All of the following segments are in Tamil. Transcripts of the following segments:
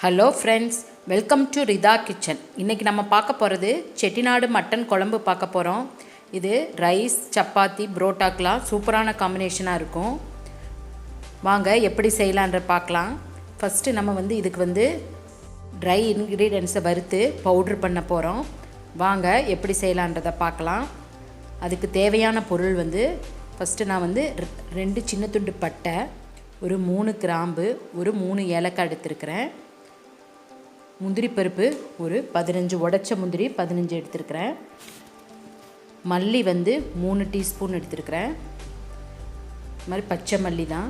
Hello friends, welcome to Rida kitchen. இன்றைக்கி நம்ம பார்க்க போகிறது செட்டிநாடு மட்டன் குழம்பு பார்க்க போகிறோம். இது ரைஸ், சப்பாத்தி, புரோட்டாக்கெலாம் சூப்பரான காம்பினேஷனாக இருக்கும். வாங்க எப்படி செய்யலான்ற பார்க்கலாம். ஃபஸ்ட்டு நம்ம இதுக்கு ட்ரை இன்க்ரீடியன்ஸை வறுத்து பவுட்ரு பண்ண போகிறோம். வாங்க எப்படி செய்யலான்றதை பார்க்கலாம். அதுக்கு தேவையான பொருள் ஃபஸ்ட்டு நான் 2 சின்ன துண்டு பட்டை, ஒரு 3 கிராம்பு, ஒரு 3 ஏலக்காய் எடுத்துருக்கிறேன். முந்திரி பருப்பு ஒரு 15 உடைச்ச முந்திரி 15 எடுத்துருக்கிறேன். மல்லி 3 டீஸ்பூன் எடுத்துருக்கிறேன். இது மாதிரி பச்சை மல்லி தான்.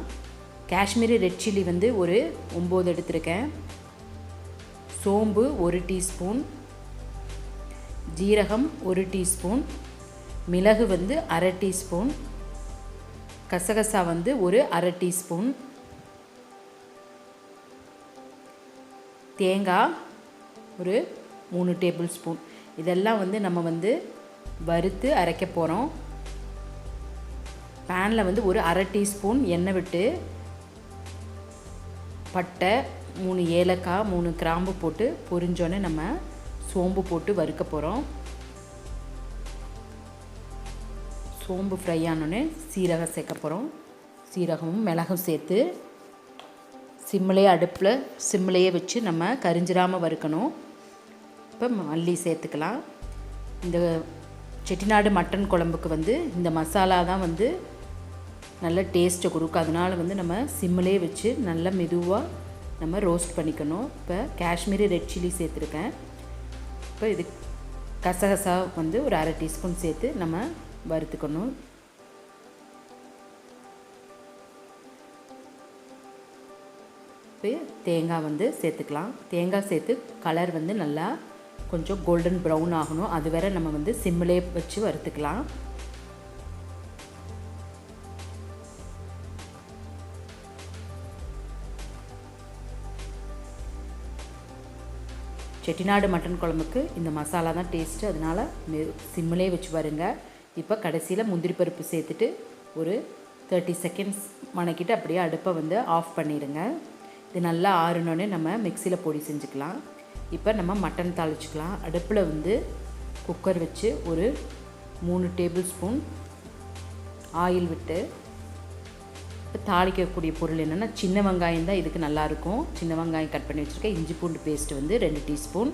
காஷ்மீரி ரெட் சில்லி ஒரு 9 எடுத்துருக்கேன். சோம்பு 1 டீஸ்பூன், ஜீரகம் 1 டீஸ்பூன், மிளகு அரை டீஸ்பூன், கசகசா ஒரு அரை டீஸ்பூன், தேங்காய் ஒரு 3 டேபிள் ஸ்பூன். இதெல்லாம் நம்ம வறுத்து அரைக்க போகிறோம். பேனில் ஒரு அரை டீஸ்பூன் எண்ணெய் விட்டு பட்டை, 3 ஏலக்காய், 3 கிராம்பு போட்டு பொரிஞ்சோன்னே நம்ம சோம்பு போட்டு வறுக்க போகிறோம். சோம்பு ஃப்ரை ஆனோடனே சீரகம் சேர்க்க போகிறோம். சீரகமும் மிளகும் சேர்த்து சிம்மிலேயே வச்சு நம்ம கரிஞ்சிடாமல் வறுக்கணும். இப்போ மல்லி சேர்த்துக்கலாம். இந்த செட்டிநாடு மட்டன் குழம்புக்கு இந்த மசாலா தான் நல்ல டேஸ்ட்டை கொடுக்கும். அதனால் நம்ம சிம்மிலேயே வச்சு நல்லா மெதுவாக நம்ம ரோஸ்ட் பண்ணிக்கணும். இப்போ காஷ்மீரி ரெட் சில்லி சேர்த்துருக்கேன். இப்போ இது கசகசா ஒரு அரை டீஸ்பூன் சேர்த்து நம்ம வறுத்துக்கணும். இப்போ தேங்காய் சேர்த்துக்கலாம். தேங்காய் சேர்த்து கலர் நல்லா கொஞ்சம் கோல்டன் ப்ரௌன் ஆகணும். அது வரை நம்ம சிம்மிலே வச்சு வறுத்துக்கலாம். செட்டிநாடு மட்டன் குழம்புக்கு இந்த மசாலா தான் டேஸ்ட்டு. அதனால் சிம்மிலே வச்சு வருங்க. இப்போ கடைசியில் முந்திரி பருப்பு சேர்த்துட்டு ஒரு 30 செகண்ட்ஸ் வணக்கிட்டு அப்படியே அடுப்பை ஆஃப் பண்ணிடுங்க. இது நல்லா ஆறுனோடனே நம்ம மிக்சியில் பொடி செஞ்சுக்கலாம். இப்போ நம்ம மட்டன் தாளிச்சிக்கலாம். அடுப்பில் குக்கர் வச்சு ஒரு 3 டேபிள் ஸ்பூன் ஆயில் விட்டு இப்போ தாளிக்கக்கூடிய பொருள் என்னென்னா சின்ன வெங்காயம் தான் இதுக்கு நல்லாயிருக்கும். சின்ன வெங்காயம் கட் பண்ணி வச்சுருக்கேன். இஞ்சி பூண்டு பேஸ்ட்டு 2 டீஸ்பூன்,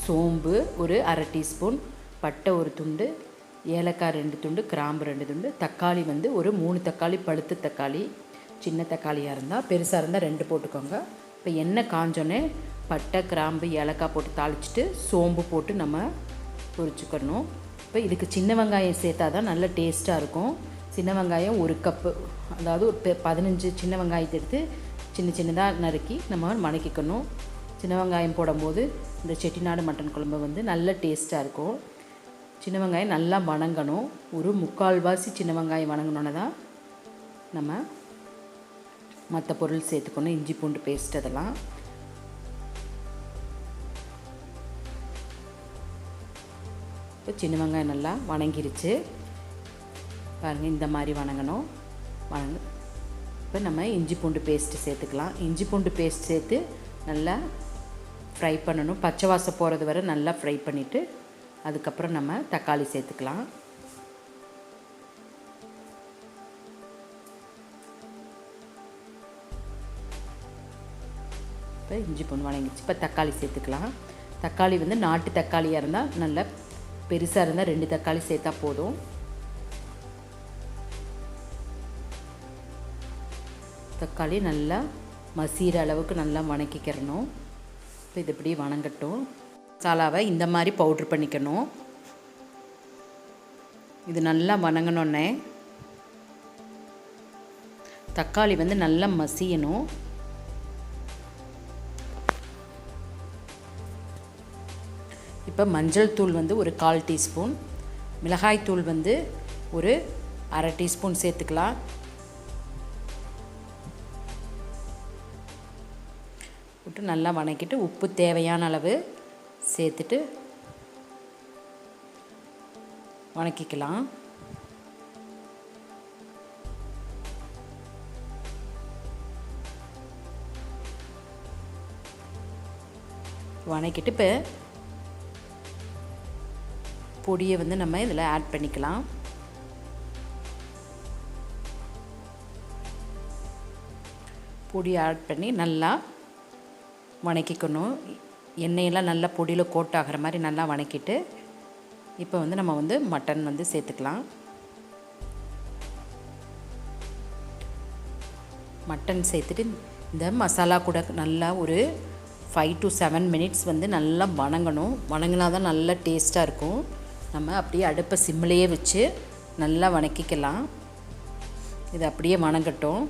சோம்பு ஒரு அரை டீஸ்பூன், பட்டை ஒரு துண்டு, ஏலக்காய் 2 துண்டு, கிராம்பு 2 துண்டு, தக்காளி ஒரு 3 தக்காளி, பழுத்த தக்காளி. சின்ன தக்காளியாக இருந்தால், பெருசாக இருந்தால் 2 போட்டுக்கோங்க. இப்போ எண்ணெய் காஞ்சோன்னே பட்டை, கிராம்பு, ஏலக்காய் போட்டு தாளிச்சிட்டு சோம்பு போட்டு நம்ம பொரிச்சுக்கணும். இப்போ இதுக்கு சின்ன வெங்காயம் சேர்த்தா தான் நல்ல டேஸ்ட்டாக இருக்கும். சின்ன வெங்காயம் 1 கப்பு, அதாவது ஒரு 15 சின்ன வெங்காயத்தை எடுத்து சின்னதாக நறுக்கி நம்ம வணக்கிக்கணும். சின்ன வெங்காயம் போடும்போது இந்த செட்டிநாடு மட்டன் குழம்பு நல்ல டேஸ்ட்டாக இருக்கும். சின்ன வெங்காயம் நல்லா வணங்கணும். ஒரு 3/4 வாசி சின்ன வெங்காயம் வணங்கினோன்னே தான் நம்ம மற்ற பொருள் சேர்த்துக்கணும். இஞ்சி பூண்டு பேஸ்ட் அதெல்லாம். இப்போ சின்ன வெங்காயம் நல்லா வணங்கிருச்சு பாருங்கள். இந்த மாதிரி வணங்கணும். இப்போ நம்ம இஞ்சி பூண்டு பேஸ்ட்டு சேர்த்துக்கலாம். இஞ்சி பூண்டு பேஸ்ட் சேர்த்து நல்லா ஃப்ரை பண்ணணும். பச்சை வாசம் போகிறது வரை நல்லா ஃப்ரை பண்ணிவிட்டு அதுக்கப்புறம் நம்ம தக்காளி சேர்த்துக்கலாம். இப்போ இஞ்சி பூண்டு வணங்கிடுச்சு. இப்போ தக்காளி சேர்த்துக்கலாம். தக்காளி நாட்டு தக்காளியாக இருந்தால் நல்லா, பெருசாக இருந்தால் 2 தக்காளி சேர்த்தா போதும். தக்காளி நல்லா மசிகிற அளவுக்கு நல்லா வணக்கிக்கிறணும். இப்போ இது இப்படி வணங்கட்டும். மசாலாவை இந்த மாதிரி பவுட்ரு பண்ணிக்கணும். இது நல்லா வணங்கினோன்னே தக்காளி நல்லா மசியணும். இப்போ மஞ்சள் தூள் ஒரு 1/4 டீஸ்பூன், மிளகாய் தூள் ஒரு அரை டீஸ்பூன் சேர்த்துக்கலாம். விட்டு நல்லா வணக்கிட்டு உப்பு தேவையான அளவு சேர்த்துட்டு வணக்கிக்கலாம். வணக்கிட்டு இப்போ பொடியை வந்து நம்ம இதில் ஆட் பண்ணிக்கலாம். பொடியை ஆட் பண்ணி நல்லா வணக்கிக்கணும். எண்ணெயெல்லாம் நல்லா பொடியில் கோட் ஆகிற மாதிரி நல்லா வணக்கிட்டு இப்போ வந்து நம்ம வந்து மட்டன் வந்து சேர்த்துக்கலாம். மட்டன் சேர்த்துட்டு இந்த மசாலா கூட நல்லா ஒரு 5 to 7 minutes வந்து நல்லா வணங்கணும். வணங்கினா தான் நல்லா டேஸ்ட்டாக இருக்கும். நம்ம அப்படியே அடுப்பை சிம்மிலேயே வச்சு நல்லா வணக்கிக்கலாம். இது அப்படியே வணங்கட்டும்.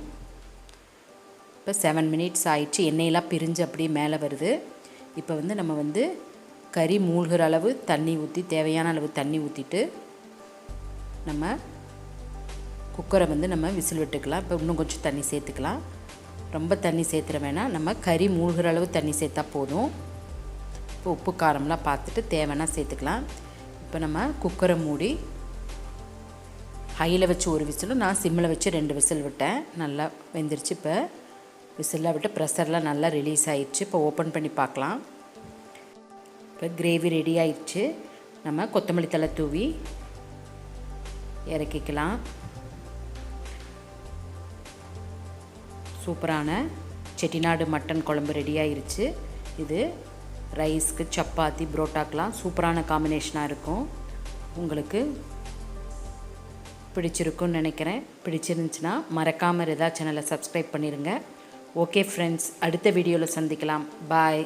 இப்போ 7 minutes ஆயிடுச்சு. எண்ணெயெல்லாம் பிரிஞ்சு அப்படியே மேலே வருது. இப்போ வந்து நம்ம வந்து கறி மூழ்கிற அளவு தண்ணி ஊற்றி தேவையான அளவு தண்ணி ஊற்றிட்டு நம்ம குக்கரை வந்து நம்ம விசில் விட்டுக்கலாம். இப்போ இன்னும் கொஞ்சம் தண்ணி சேர்த்துக்கலாம். ரொம்ப தண்ணி சேர்த்துற வேணாம். நம்ம கறி மூழ்கிற அளவு தண்ணி சேர்த்தா போதும். இப்போ உப்பு காரம்லாம் பார்த்துட்டு தேவைன்னா சேர்த்துக்கலாம். இப்போ நம்ம குக்கரை மூடி ஹையில் வச்சு ஒரு விசிலும் நான் சிம்மில் வச்சு 2 விசில் விட்டேன். நல்லா வெந்துருச்சு. இப்போ விசிலாக விட்டு ப்ரெஷர்லாம் நல்லா ரிலீஸ் ஆயிடுச்சு. இப்போ ஓப்பன் பண்ணி பார்க்கலாம். இப்போ கிரேவி ரெடி ஆயிடுச்சு. நம்ம கொத்தமல்லி தழை தூவி இறக்கிக்கலாம். சூப்பரான செட்டிநாடு மட்டன் குழம்பு ரெடி ஆயிடுச்சு. இது ரைஸ்க்கு, சப்பாத்தி, புரோட்டாக்கெலாம் சூப்பரான காம்பினேஷனாக இருக்கும். உங்களுக்கு பிடிச்சிருக்குன்னு நினைக்கிறேன். பிடிச்சிருந்துச்சுன்னா மறக்காமல் ரிதா சேனலை சப்ஸ்கிரைப் பண்ணிடுங்க. ஓகே ஃப்ரெண்ட்ஸ், அடுத்த வீடியோவில் சந்திக்கலாம். பாய்.